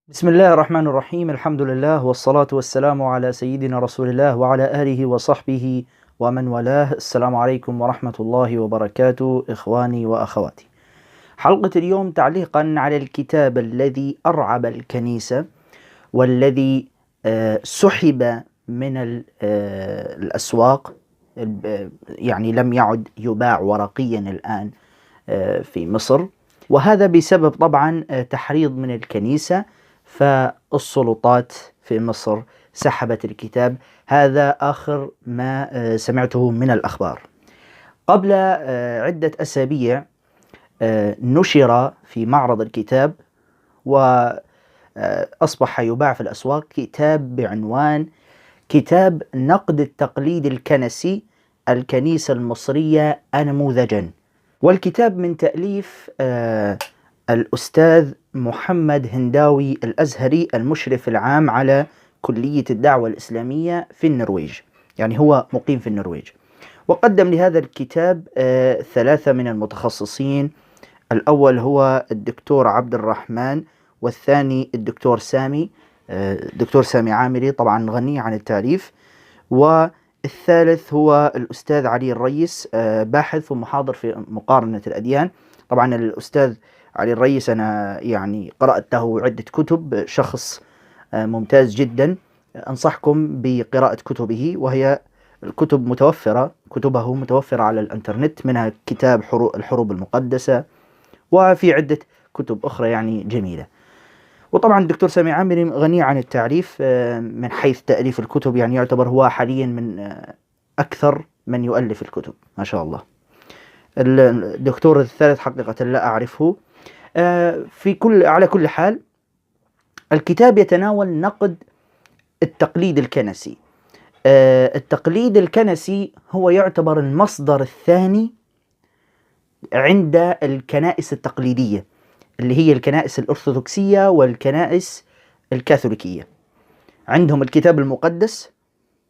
بسم الله الرحمن الرحيم. الحمد لله والصلاة والسلام على سيدنا رسول الله وعلى آله وصحبه ومن والاه. السلام عليكم ورحمة الله وبركاته إخواني وأخواتي. حلقة اليوم تعليقا على الكتاب الذي أرعب الكنيسة والذي سحب من الأسواق، يعني لم يعد يباع ورقيا الآن في مصر، وهذا بسبب طبعا تحريض من الكنيسة. فالسلطات في مصر سحبت الكتاب. هذا آخر ما سمعته من الأخبار. قبل عدة أسابيع نشر في معرض الكتاب وأصبح يباع في الأسواق كتاب بعنوان كتاب نقد التقليد الكنسي، الكنيسة المصرية نموذجا. والكتاب من تأليف الأستاذ محمد هنداوي الأزهري، المشرف العام على كلية الدعوة الإسلامية في النرويج، يعني هو مقيم في النرويج. وقدم لهذا الكتاب ثلاثة من المتخصصين. الأول هو الدكتور عبد الرحمن، والثاني الدكتور سامي، الدكتور سامي عامري، طبعا غني عن التعريف. والثالث هو الأستاذ علي الريس، باحث ومحاضر في مقارنة الأديان. طبعا الأستاذ علي الريس أنا يعني قرأته عدة كتب، شخص ممتاز جدا، أنصحكم بقراءة كتبه، وهي الكتب كتبه متوفرة على الإنترنت، منها كتاب الحروب المقدسة، وفي عدة كتب أخرى يعني جميلة. وطبعا الدكتور سامي عامري غني عن التعريف من حيث تأليف الكتب، يعني يعتبر هو حاليا من أكثر من يؤلف الكتب ما شاء الله. الدكتور الثالث حقيقة لا أعرفه. على كل حال، الكتاب يتناول نقد التقليد الكنسي. التقليد الكنسي هو يعتبر المصدر الثاني عند الكنائس التقليدية، اللي هي الكنائس الأرثوذكسية والكنائس الكاثوليكية. عندهم الكتاب المقدس،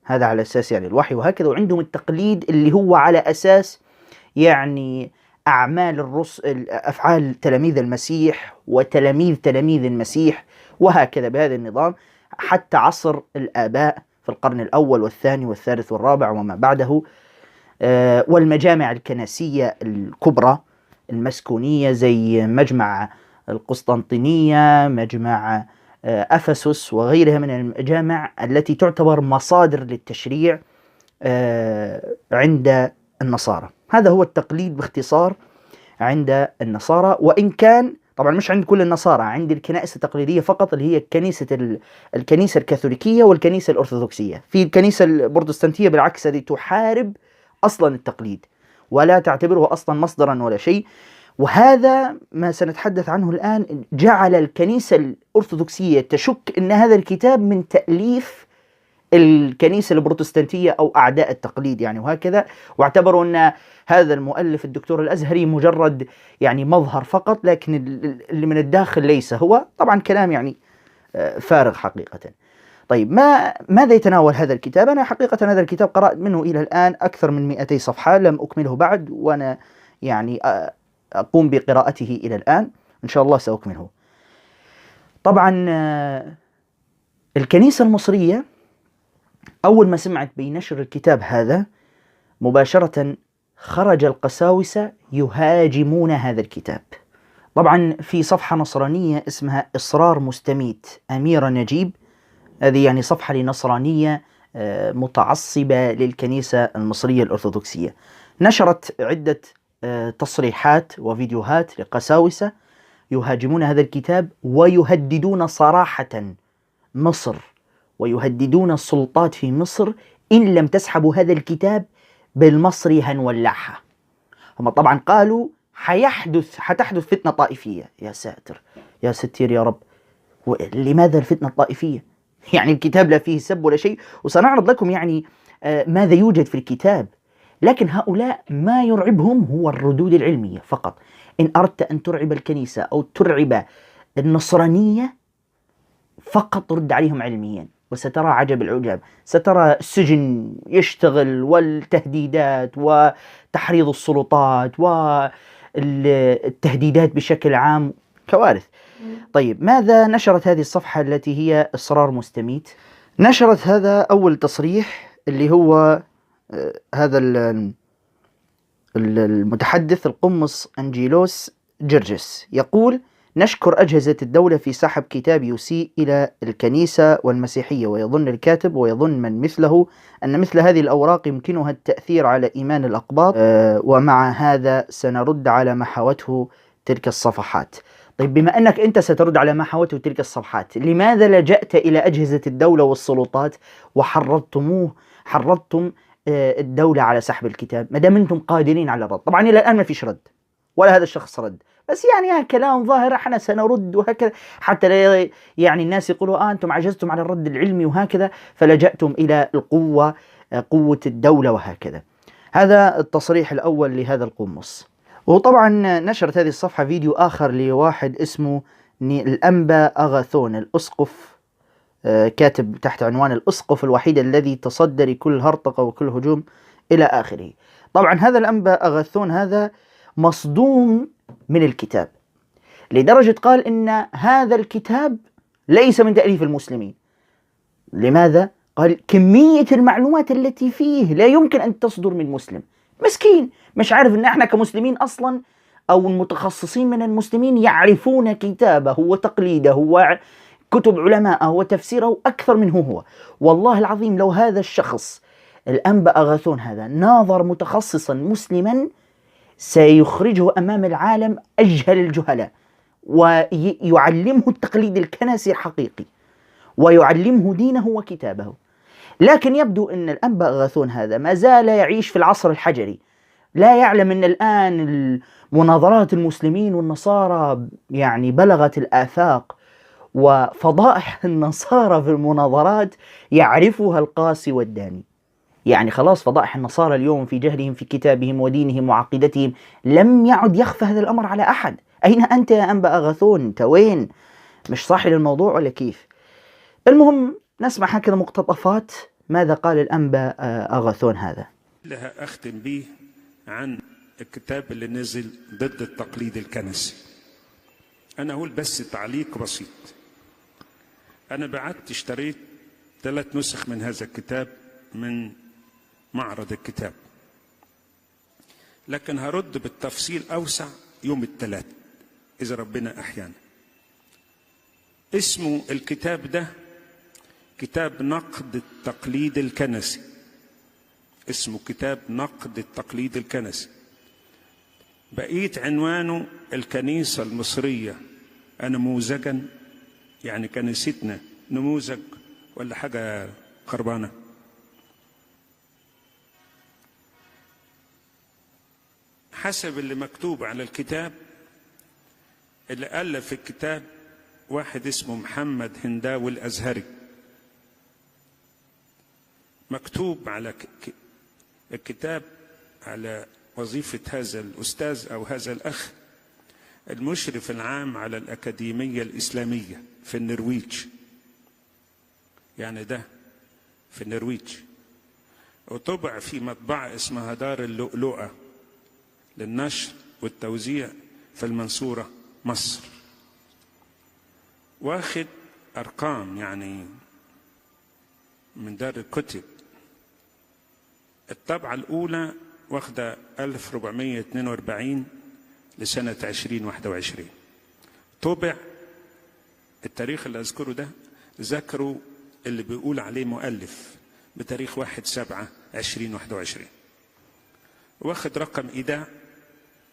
هذا على أساس يعني الوحي وهكذا، وعندهم التقليد اللي هو على أساس يعني أعمال الرسل، أفعال تلاميذ المسيح وتلاميذ تلاميذ المسيح، وهكذا بهذا النظام حتى عصر الآباء في القرن الأول والثاني والثالث والرابع وما بعده. والمجامع الكنسية الكبرى المسكونية زي مجمع القسطنطينية، مجمع أفسس، وغيرها من المجامع التي تعتبر مصادر للتشريع عند النصارى. هذا هو التقليد باختصار عند النصارى، وإن كان طبعا مش عند كل النصارى، عند الكنائس التقليدية فقط، اللي هي الكنيسة الكاثوليكية والكنيسة الأرثوذكسية. في الكنيسة البروتستانتية بالعكس، هذه تحارب أصلا التقليد ولا تعتبره أصلا مصدرا ولا شيء. وهذا ما سنتحدث عنه الآن جعل الكنيسة الأرثوذكسية تشك أن هذا الكتاب من تأليف الكنيسة البروتستانتية أو أعداء التقليد يعني، وهكذا. واعتبروا أن هذا المؤلف الدكتور الأزهري مجرد يعني مظهر فقط، لكن اللي من الداخل ليس هو. طبعا كلام يعني فارغ حقيقة. طيب ماذا يتناول هذا الكتاب؟ أنا حقيقة هذا الكتاب قرأت منه إلى الآن أكثر من 200 صفحة، لم أكمله بعد، وأنا يعني أقوم بقراءته إلى الآن، إن شاء الله سأكمله. طبعا الكنيسة المصرية أول ما سمعت بنشر الكتاب هذا مباشرة خرج القساوسة يهاجمون هذا الكتاب. طبعا في صفحة نصرانية اسمها إصرار مستميت أميرة نجيب، هذه يعني صفحة لنصرانية متعصبة للكنيسة المصرية الأرثوذكسية، نشرت عدة تصريحات وفيديوهات لقساوسة يهاجمون هذا الكتاب ويهددون صراحة مصر ويهددون السلطات في مصر إن لم تسحبوا هذا الكتاب بالمصري هنولعها. هم طبعا قالوا حتحدث فتنة طائفية. يا ساتر يا ستير يا رب، لماذا الفتنة الطائفية؟ يعني الكتاب لا فيه سب ولا شيء، وسنعرض لكم يعني ماذا يوجد في الكتاب. لكن هؤلاء ما يرعبهم هو الردود العلمية فقط. إن أردت أن ترعب الكنيسة أو ترعب النصرانية فقط رد عليهم علميا، وسترى عجب العجاب. سترى السجن يشتغل، والتهديدات وتحريض السلطات والتهديدات بشكل عام، كوارث. طيب ماذا نشرت هذه الصفحة التي هي إصرار مستميت؟ نشرت هذا أول تصريح اللي هو هذا المتحدث القمص أنجيلوس جرجس يقول: نشكر أجهزة الدولة في سحب كتاب يسيء إلى الكنيسة والمسيحية، ويظن الكاتب ويظن من مثله أن مثل هذه الأوراق يمكنها التأثير على إيمان الأقباط، ومع هذا سنرد على ما حوته تلك الصفحات. طيب بما أنك أنت سترد على ما حوته تلك الصفحات، لماذا لجأت إلى أجهزة الدولة والسلطات وحرضتم الدولة على سحب الكتاب ما دام أنتم قادرين على الرد؟ طبعا إلى الآن ما فيش رد ولا هذا الشخص رد، بس يعني كلام ظاهر احنا سنرد وهكذا، حتى لا يعني الناس يقولوا أنتم عجزتم على الرد العلمي وهكذا فلجأتم إلى القوة، قوة الدولة وهكذا. هذا التصريح الأول لهذا القمص. وطبعا نشرت هذه الصفحة فيديو آخر لواحد اسمه الأنبا أغاثون الأسقف، كاتب تحت عنوان الأسقف الوحيد الذي تصدى لكل هرطقة وكل هجوم إلى آخره. طبعا هذا الأنبا أغاثون هذا مصدوم من الكتاب لدرجة قال إن هذا الكتاب ليس من تأليف المسلمين. لماذا؟ قال كمية المعلومات التي فيه لا يمكن أن تصدر من مسلم. مسكين مش عارف إن احنا كمسلمين أصلا أو المتخصصين من المسلمين يعرفون كتابه وتقليده وكتب علماءه وتفسيره أكثر منه هو. والله العظيم لو هذا الشخص الأنبا أغاثون هذا ناظر متخصصا مسلما سيخرجه أمام العالم أجهل الجهلاء، ويعلمه التقليد الكنسي الحقيقي ويعلمه دينه وكتابه. لكن يبدو أن الأنبا أغاثون هذا ما زال يعيش في العصر الحجري، لا يعلم أن الآن مناظرات المسلمين والنصارى يعني بلغت الآفاق، وفضائح النصارى في المناظرات يعرفها القاسي والداني. يعني خلاص فضائح النصارى اليوم في جهلهم في كتابهم ودينهم وعقيدتهم لم يعد يخفى هذا الأمر على أحد. أين أنت يا أنبا أغاثون؟ أنت وين؟ مش صاحي للموضوع ولا كيف؟ المهم نسمع هكذا مقتطفات ماذا قال الأنبا أغاثون هذا. اللي أختم به عن الكتاب اللي نزل ضد التقليد الكنسي. أنا أقول بس تعليق بسيط. أنا بعت اشتريت 3 نسخ من هذا الكتاب من معرض الكتاب، لكن هرد بالتفصيل أوسع يوم الثلاث إذا ربنا أحيانا. اسمه الكتاب ده كتاب نقد التقليد الكنسي، اسمه كتاب نقد التقليد الكنسي. بقيت عنوانه الكنيسة المصرية نموذجا، يعني كنيستنا نموذج ولا حاجة خربانة؟ حسب اللي مكتوب على الكتاب، اللي ألف الكتاب واحد اسمه محمد هنداوي الأزهري. مكتوب على الكتاب على وظيفة هذا الأستاذ أو هذا الأخ المشرف العام على الأكاديمية الإسلامية في النرويج، يعني ده في النرويج، وطبع في مطبعة اسمها دار اللؤلؤة للنشر والتوزيع في المنصورة مصر. واخد أرقام يعني من دار الكتب. الطبعة الأولى واخدة 1442 لسنة 2021. طبع التاريخ اللي أذكره ده ذكروا اللي بيقول عليه مؤلف بتاريخ 1/7/2021. واخد رقم إيداع،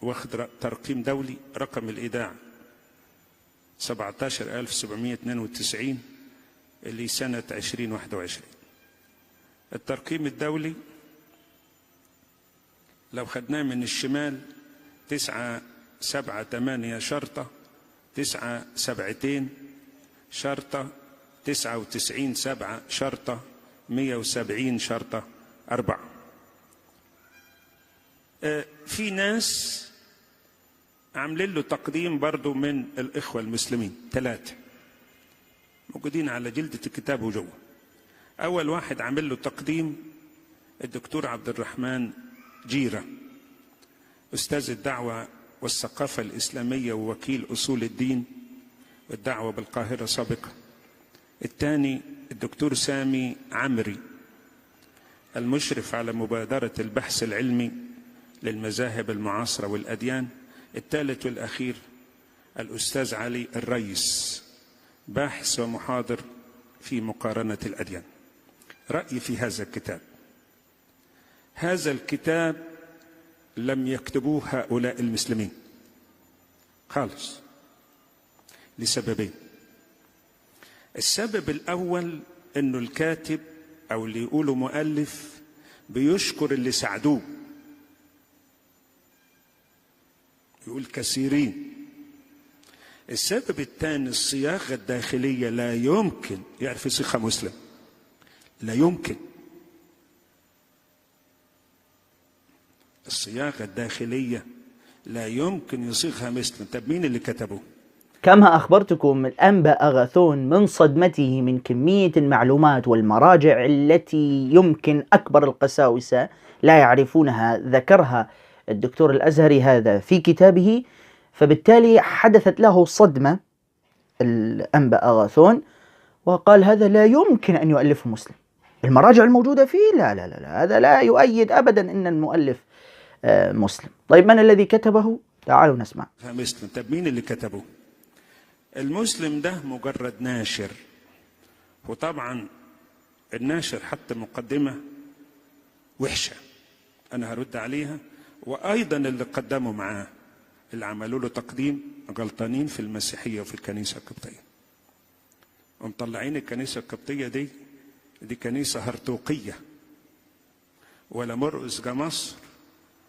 واخد ترقيم دولي، رقم الإيداع 17792 اللي سنة 2021. الترقيم الدولي لو خدناه من الشمال 978 شرطة 972 شرطة 99 7 شرطة 170 شرطة 4. في ناس عاملين له تقديم برضو من الإخوة المسلمين 3 موجودين على جلدة الكتاب وجوه. أول واحد عامل له تقديم الدكتور عبد الرحمن جيرة، أستاذ الدعوة والثقافة الإسلامية ووكيل أصول الدين والدعوة بالقاهرة سابقا. الثاني الدكتور سامي عمري المشرف على مبادرة البحث العلمي للمذاهب المعاصرة والأديان. الثالث والأخير الأستاذ علي الريس باحث ومحاضر في مقارنة الأديان. رأيي في هذا الكتاب: هذا الكتاب لم يكتبوه هؤلاء المسلمين خالص، لسببين. السبب الأول أنه الكاتب أو اللي يقوله مؤلف بيشكر اللي ساعدوه، يقول كثيرين. السبب الثاني الصياغة الداخلية، لا يمكن يعرف يصيغها مسلم، لا يمكن. الصياغة الداخلية لا يمكن يصيغها مسلم. طب مين اللي كتبه؟ كما أخبرتكم، الأنبا أغاثون من صدمته من كمية المعلومات والمراجع التي يمكن أكبر القساوسة لا يعرفونها ذكرها الدكتور الأزهري هذا في كتابه، فبالتالي حدثت له صدمة الأنبا أغاثون، وقال هذا لا يمكن أن يؤلفه مسلم. المراجع الموجودة فيه لا لا لا، هذا لا يؤيد أبدا أن المؤلف مسلم. طيب من الذي كتبه؟ تعالوا نسمع. مسلم. طب مين اللي كتبه؟ المسلم ده مجرد ناشر، وطبعا الناشر حتى مقدمة وحشة أنا هرد عليها، وأيضا اللي قدموا معاه اللي عملوا له تقديم غلطانين في المسيحية وفي الكنيسة القبطية، ومطلعين الكنيسة القبطية دي كنيسة هرطوقية، ولا مرقس جا مصر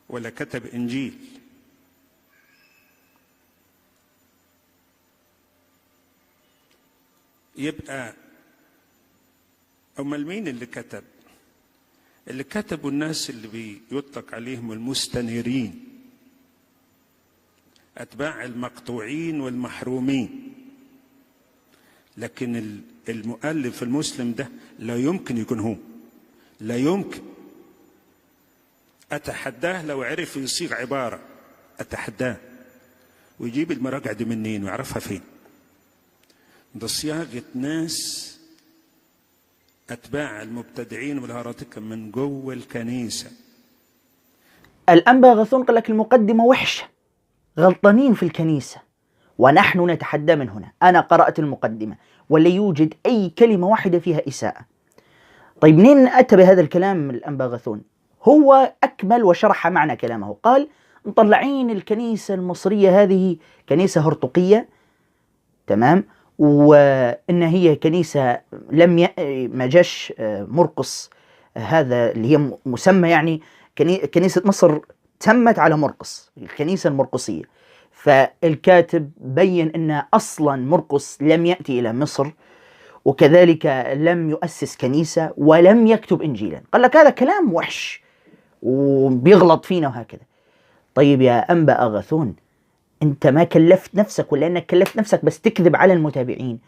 ولا كتب إنجيل. يبقى أمال مين اللي كتب؟ اللي كتبوا الناس اللي بيطلق عليهم المستنيرين، أتباع المقطوعين والمحرومين. لكن المؤلف المسلم ده لا يمكن يكون هو، لا يمكن. أتحداه لو عرف يصيغ عبارة، أتحداه ويجيب المراجع دي منين ويعرفها فين. ده صياغة ناس أتباع المبتدعين والهراطقة من جوه الكنيسة. الأنبا أغاثون قال لك المقدمة وحشة، غلطانين في الكنيسة، ونحن نتحدى من هنا. أنا قرأت المقدمة ولا يوجد أي كلمة واحدة فيها إساءة. طيب منين أتى بهذا الكلام الأنبا أغاثون؟ هو أكمل وشرح معنى كلامه. قال مطلعين الكنيسة المصرية هذه كنيسة هرطقية، تمام، وإن هي كنيسة ما جاش مرقس هذا اللي هي مسمى، يعني كنيسة مصر تمت على مرقس، الكنيسة المرقسية. فالكاتب بين أن أصلا مرقس لم يأتي إلى مصر، وكذلك لم يؤسس كنيسة ولم يكتب إنجيلا. قال لك هذا كلام وحش وبيغلط فينا وهكذا. طيب يا أنبا أغاثون، أنت ما كلفت نفسك، ولا أنك كلفت نفسك بس تكذب على المتابعين؟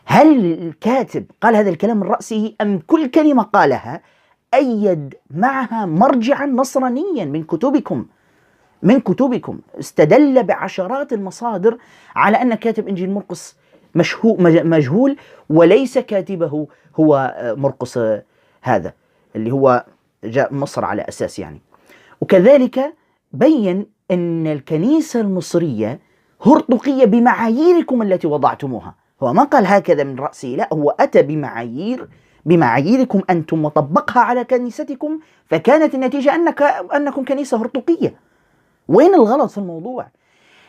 هل الكاتب قال هذا الكلام من رأسه، أم كل كلمة قالها أيد معها مرجعا نصرانيا من كتبكم استدل بعشرات المصادر على أن كاتب إنجيل مرقس مجهول، وليس كاتبه هو مرقس هذا اللي هو جاء مصر على أساس يعني. وكذلك بين أن الكنيسة المصرية هرطقية بمعاييركم التي وضعتموها. هو ما قال هكذا من رأسه، لا، هو أتى بمعاييركم أنتم وطبقها على كنيستكم، فكانت النتيجة أنكم كنيسة هرطقية. وين الغلط في الموضوع؟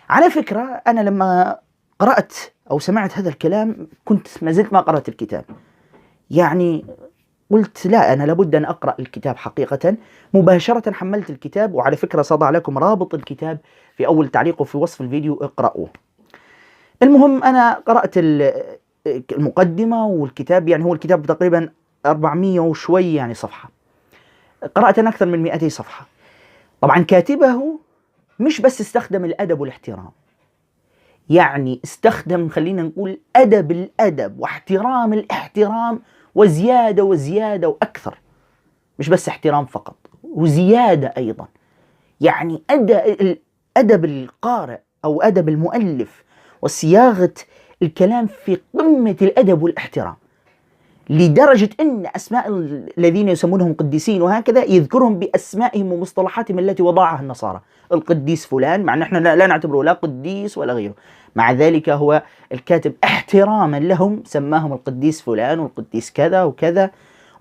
على فكرة أنا لما قرأت أو سمعت هذا الكلام كنت ما زلت ما قرأت الكتاب، يعني قلت لا، أنا لابد أن أقرأ الكتاب حقيقة. مباشرة حملت الكتاب، وعلى فكرة سأضع لكم رابط الكتاب في أول تعليق وفي وصف الفيديو، اقرأوه. المهم أنا قرأت المقدمة والكتاب، يعني هو الكتاب تقريبا 400 وشوي يعني صفحة، قرأت أنا أكثر من 200 صفحة. طبعا كاتبه مش بس استخدم الأدب والاحترام، يعني استخدم، خلينا نقول، أدب الأدب واحترام الاحترام وزيادة وأكثر، مش بس احترام فقط، وزيادة أيضا. يعني أدب القارئ أو أدب المؤلف وصياغة الكلام في قمة الأدب والاحترام، لدرجة أن أسماء الذين يسمونهم قديسين وهكذا يذكرهم بأسمائهم ومصطلحاتهم التي وضعها النصارى. القديس فلان، مع أن احنا لا نعتبره لا قديس ولا غيره، مع ذلك هو الكاتب احتراما لهم سماهم القديس فلان والقديس كذا وكذا.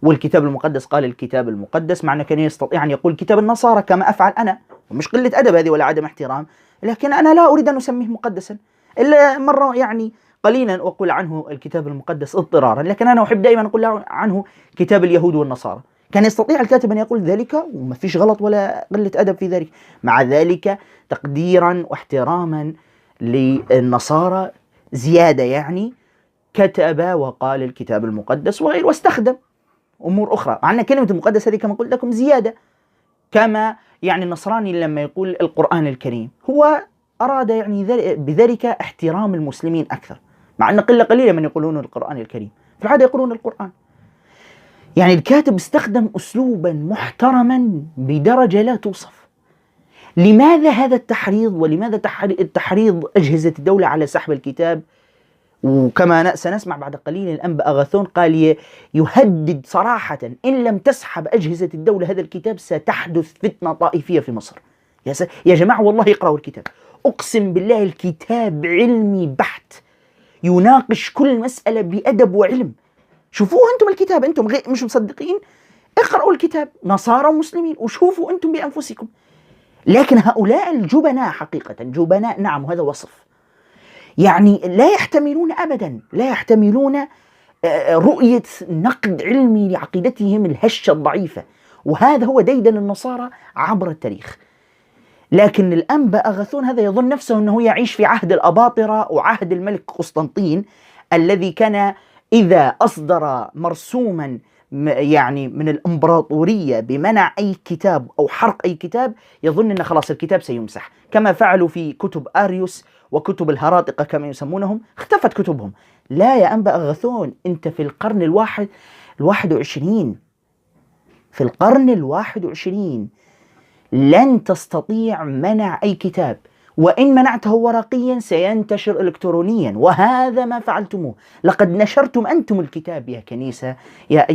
والكتاب المقدس قال الكتاب المقدس، مع أنه كان يستطيع أن يقول كتاب النصارى كما أفعل أنا، ومش قلة أدب هذه ولا عدم احترام، لكن أنا لا أريد أن أسميه مقدسا إلا مرة يعني قليلا أقول عنه الكتاب المقدس اضطرارا، لكن أنا أحب دائما أقول عنه كتاب اليهود والنصارى. كان يستطيع الكاتب أن يقول ذلك وما فيش غلط ولا قلة أدب في ذلك. مع ذلك تقديرا واحتراما للنصارى زيادة يعني كتب وقال الكتاب المقدس وغيره، واستخدم أمور أخرى، مع أن كلمة المقدس هذه كما قلت لكم زيادة. كما يعني النصراني لما يقول القرآن الكريم هو أراد يعني بذلك احترام المسلمين أكثر، مع أن قلة قليلة من يقولون القرآن الكريم، في العادة يقولون القرآن. يعني الكاتب استخدم أسلوبا محترما بدرجة لا توصف. لماذا هذا التحريض؟ ولماذا تحريض أجهزة الدولة على سحب الكتاب؟ وكما سنسمع بعد قليل الأنبا أغاثون قال يهدد صراحة إن لم تسحب أجهزة الدولة هذا الكتاب ستحدث فتنة طائفية في مصر. يا جماعة والله اقرأوا الكتاب، أقسم بالله الكتاب علمي بحت، يناقش كل مسألة بأدب وعلم. شوفوه أنتم الكتاب، أنتم مش مصدقين، اقرأوا الكتاب نصارى ومسلمين وشوفوا أنتم بأنفسكم. لكن هؤلاء الجبناء حقيقة جبناء، نعم هذا وصف، يعني لا يحتملون أبدا، لا يحتملون رؤية نقد علمي لعقيدتهم الهشة الضعيفة. وهذا هو ديدن النصارى عبر التاريخ. لكن الأنبا أغاثون هذا يظن نفسه أنه يعيش في عهد الأباطرة وعهد الملك قسطنطين، الذي كان إذا أصدر مرسوما يعني من الإمبراطورية بمنع أي كتاب أو حرق أي كتاب يظن أن خلاص الكتاب سيمسح، كما فعلوا في كتب أريوس وكتب الهراطقة كما يسمونهم، اختفت كتبهم. لا يا أنبا أغاثون، أنت في القرن الواحد وعشرين، في القرن 21 لن تستطيع منع أي كتاب، وإن منعته ورقيا سينتشر إلكترونيا، وهذا ما فعلتموه. لقد نشرتم أنتم الكتاب يا كنيسة، يا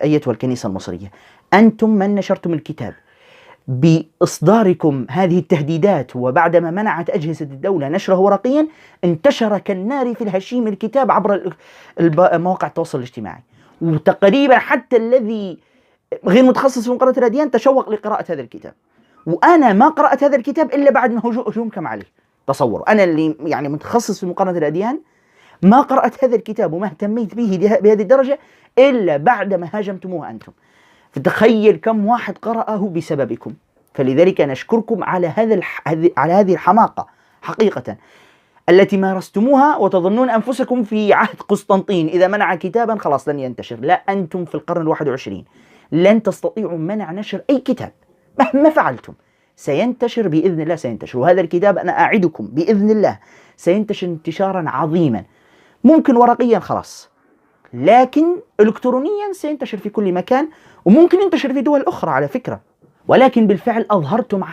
أيتها الكنيسة المصرية، أنتم من نشرتم الكتاب بإصداركم هذه التهديدات. وبعدما منعت أجهزة الدولة نشره ورقيا انتشر كالنار في الهشيم الكتاب عبر مواقع التواصل الاجتماعي، وتقريبا حتى الذي غير متخصص في مقارنة الأديان تشوق لقراءة هذا الكتاب. وأنا ما قرأت هذا الكتاب إلا بعد ما هجومكم عليه. تصوروا أنا اللي يعني متخصص في مقارنة الأديان ما قرأت هذا الكتاب وما اهتميت به بهذه الدرجة إلا بعد ما هاجمتموه أنتم. فتخيل كم واحد قرأه بسببكم. فلذلك نشكركم على هذه الحماقة حقيقة التي مارستموها، وتظنون أنفسكم في عهد قسطنطين إذا منع كتابا خلاص لن ينتشر. لا، أنتم في القرن 21 لن تستطيعوا منع نشر أي كتاب مهما فعلتم. سينتشر بإذن الله، سينتشر، وهذا الكتاب أنا أعدكم بإذن الله سينتشر انتشارا عظيما. ممكن ورقيا خلاص، لكن إلكترونيا سينتشر في كل مكان، وممكن ينتشر في دول أخرى على فكرة. ولكن بالفعل أظهرتم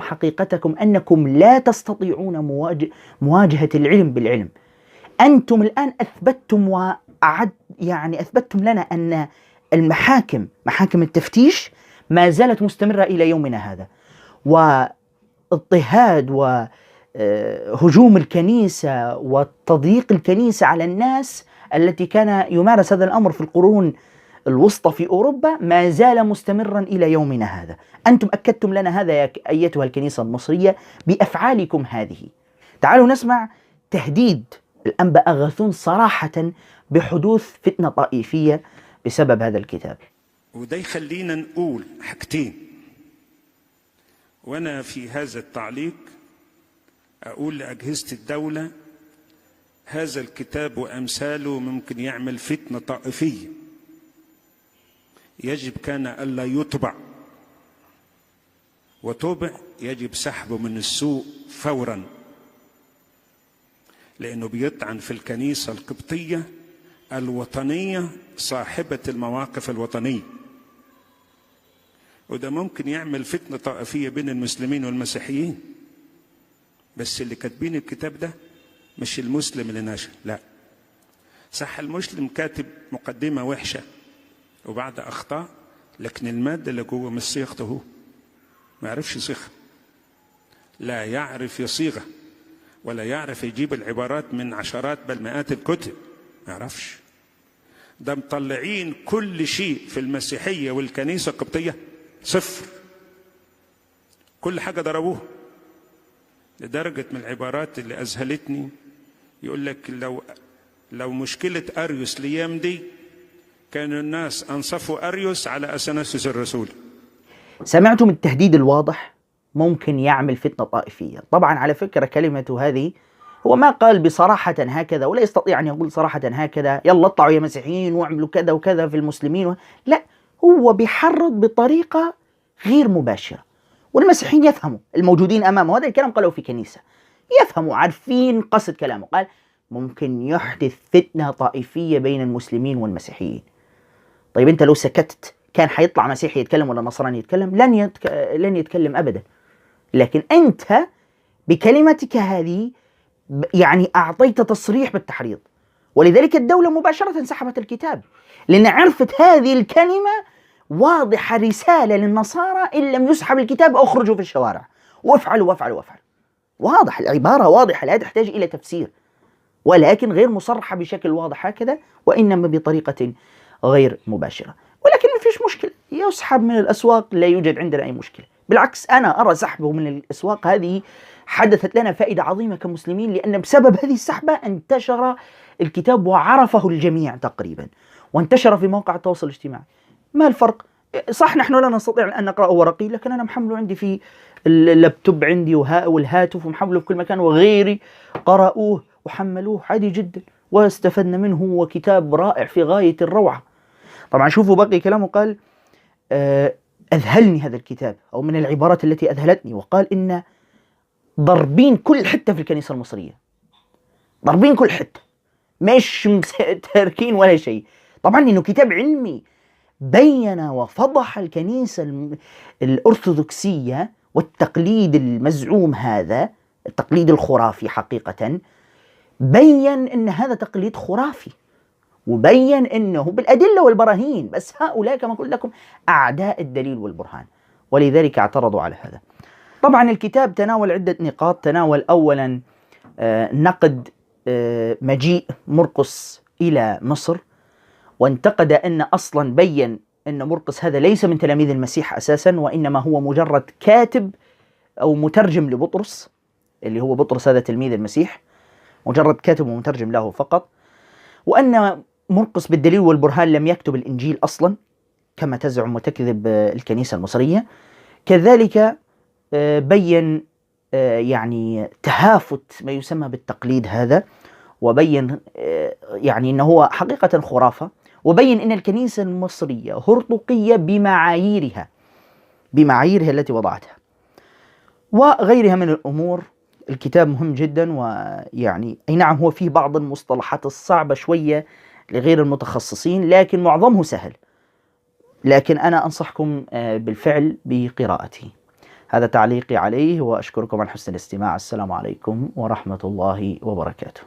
حقيقتكم أنكم لا تستطيعون مواجهة العلم بالعلم. أنتم الآن أثبتتم أثبتتم لنا أن محاكم التفتيش ما زالت مستمرة إلى يومنا هذا، واضطهاد وهجوم الكنيسة وتضييق الكنيسة على الناس التي كان يمارس هذا الأمر في القرون الوسطى في أوروبا ما زال مستمرا إلى يومنا هذا. أنتم أكدتم لنا هذا يا أيتها الكنيسة المصرية بأفعالكم هذه. تعالوا نسمع تهديد الأنبا أغاثون صراحة بحدوث فتنة طائفية بسبب هذا الكتاب. وده يخلينا نقول حاجتين، وأنا في هذا التعليق أقول لأجهزة الدولة هذا الكتاب وأمثاله ممكن يعمل فتنة طائفية، يجب كان ألا يطبع، وطبع يجب سحبه من السوق فورا، لأنه بيطعن في الكنيسة القبطية الوطنية صاحبة المواقف الوطنية، وده ممكن يعمل فتنة طائفية بين المسلمين والمسيحيين. بس اللي كاتبين الكتاب ده مش المسلم اللي نشر، لا. صح المسلم كاتب مقدمة وحشة وبعد أخطاء، لكن المادة اللي جوه مش صيغته هو، ما يعرفش يصيغها، لا يعرف يصيغها، ولا يعرف يجيب العبارات من عشرات بل مئات الكتب، ما يعرفش. ده مطلعين كل شيء في المسيحية والكنيسة القبطية صفر، كل حاجة ضربوها، لدرجة من العبارات اللي أذهلتني يقول لك لو مشكلة أريوس الأيام دي كانوا الناس أنصفوا أريوس على أثناسيوس الرسول. سمعتم التهديد الواضح؟ ممكن يعمل فتنة طائفية. طبعا على فكرة كلمته هذه هو ما قال بصراحة هكذا، ولا يستطيع أن يقول صراحة هكذا يلا اطلعوا يا مسيحيين واعملوا كذا وكذا في المسلمين لا، هو بيحرض بطريقة غير مباشرة، والمسيحيين يفهموا الموجودين أمامه. هذا الكلام قاله في كنيسة، يفهموا عارفين قصد كلامه. قال ممكن يحدث فتنة طائفية بين المسلمين والمسيحيين. طيب أنت لو سكتت كان حيطلع مسيحي يتكلم ولا نصراني يتكلم؟ لن يتكلم أبدا. لكن أنت بكلمتك هذه يعني أعطيت تصريح بالتحريض، ولذلك الدولة مباشرة سحبت الكتاب، لأن عرفت هذه الكلمة واضحة رسالة للنصارى: إن لم يسحب الكتاب أخرجوا في الشوارع وافعلوا وافعلوا وافعلوا. واضح، العبارة واضحة لا تحتاج إلى تفسير، ولكن غير مصرحة بشكل واضح هكذا، وإنما بطريقة غير مباشرة. ولكن ما فيش مشكلة، يسحب من الأسواق، لا يوجد عندنا أي مشكلة. بالعكس أنا أرى سحبه من الأسواق هذه حدثت لنا فائدة عظيمة كمسلمين، لأن بسبب هذه السحبة انتشر الكتاب وعرفه الجميع تقريبا، وانتشر في مواقع التواصل الاجتماعي. ما الفرق؟ صح نحن لا نستطيع أن نقرأه ورقي، لكن أنا محمله عندي في اللابتوب عندي والهاتف، ومحمله في كل مكان، وغيري قرأوه وحملوه عادي جدا واستفدنا منه، وكتاب رائع في غاية الروعة. طبعا شوفوا بقي كلامه، قال أذهلني هذا الكتاب، أو من العبارات التي أذهلتني، وقال إن ضربين كل حتة في الكنيسة المصرية، ضربين كل حتة، مش تاركين ولا شيء. طبعا إنه كتاب علمي بين وفضح الكنيسة الأرثوذكسية والتقليد المزعوم هذا، التقليد الخرافي حقيقة. بين إن هذا تقليد خرافي، وبين إنه بالأدلة والبراهين، بس هؤلاء كما قلت لكم أعداء الدليل والبرهان، ولذلك اعترضوا على هذا. طبعا الكتاب تناول عدة نقاط. تناول أولا نقد مجيء مرقس إلى مصر، وانتقد أن أصلا بين أن مرقس هذا ليس من تلاميذ المسيح أساسا، وإنما هو مجرد كاتب أو مترجم لبطرس، اللي هو بطرس هذا تلميذ المسيح، مجرد كاتب ومترجم له فقط. وأن مرقس بالدليل والبرهان لم يكتب الإنجيل أصلا كما تزعم وتكذب الكنيسة المصرية. كذلك بين يعني تهافت ما يسمى بالتقليد هذا، وبين يعني أنه هو حقيقة خرافة، وبين أن الكنيسة المصرية هرطقية بمعاييرها التي وضعتها، وغيرها من الأمور. الكتاب مهم جدا، ويعني أي نعم هو فيه بعض المصطلحات الصعبة شوية لغير المتخصصين، لكن معظمه سهل. لكن أنا أنصحكم بالفعل بقراءته. هذا تعليقي عليه، وأشكركم على حسن الاستماع. السلام عليكم ورحمة الله وبركاته.